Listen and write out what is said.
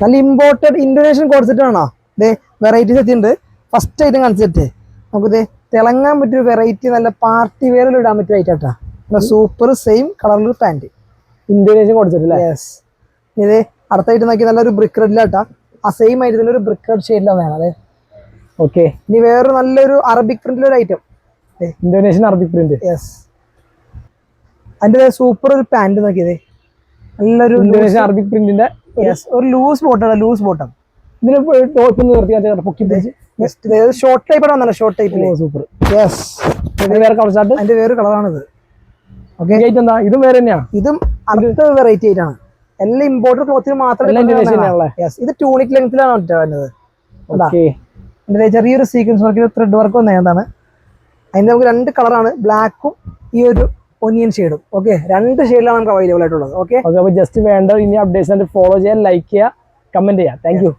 നല്ല imported Indonesian concept ആണോ ഇതേ വെറൈറ്റീസ് എത്തിയിട്ടുണ്ട്. ഫസ്റ്റ് ഐറ്റം കൺസെപ്റ്റ് നമുക്കിത് തിളങ്ങാൻ പറ്റിയ വെറൈറ്റി നല്ല പാർട്ടി വെയറിൽ ഇടാൻ പറ്റിയ ഐറ്റം ആട്ടാ. സൂപ്പർ സെയിം കളറിലൊരു പാന്റ് ഇന്തോനേഷ്യൻ കോൺസെപ്റ്റ് അല്ലേ? യെസ്. ഇത് അടുത്തായിട്ട് നോക്കി നല്ലൊരു ബ്രിക്ക് റെഡിലാട്ടാ. ആ സെയിം ഐറ്റത്തിൽ ഒരു ബ്രിക്ക് റെഡ് ഷെയ്ഡിലാണ് വേണം അതെ. ഓക്കെ. ഇനി വേറൊരു നല്ലൊരു അറബിക് പ്രിന്റിലൊരു item Indonesian Arabic print. Yes. അതിന്റെ സൂപ്പർ ഒരു പാന്റ് നോക്കിയതേ നല്ലൊരു ഇന്തോനേഷ്യൻ അറബിക് പ്രിന്റിന്റെ ഒരു ലൂസ് ബോട്ടം ലൂസ് ബോട്ടം. ഇതിന് ടോപ്പ് പൊക്കി ഷോർട്ട് ടൈപ്പ് ആണ് ഷോർട്ട് ടൈപ്പ്. സൂപ്പർ. യെസ്. വേറെ കളർ ചാർട്ട് അതിന്റെ വേറെ കളറാണിത്. ഓക്കെ. എന്താ ഇതും വേറെ തന്നെയാ? ഇതും അടുത്ത വെറൈറ്റി ആയിട്ടാണ്. എല്ലാം ഇമ്പോർട്ടഡ് ക്ലോത്തിൽ മാത്രമേ. ഇത് ട്യൂണിക് ലെങ്ത്തിലാണ് വരുന്നത്. ഇതിന്റെ ചെറിയൊരു സീക്വൻസ് വർക്ക് ത്രെഡ് വർക്ക് വന്നതാണ്. അതിന്റെ നമുക്ക് 2 കളറാണ്, ബ്ലാക്കും ഈ ഒരു ഒനിയൻ ഷെയ്ഡും. ഓക്കെ, 2 ഷെയ്ഡിലാണ് നമുക്ക് അവൈലബിൾ ആയിട്ടുള്ളത്. ഓക്കെ, അപ്പൊ ജസ്റ്റ് വേണ്ട ഇനി അപ്ഡേറ്റ്സ് ഫോളോ ചെയ്യാൻ, ലൈക്ക് ചെയ്യുക, കമന്റ് ചെയ്യുക. Thank you.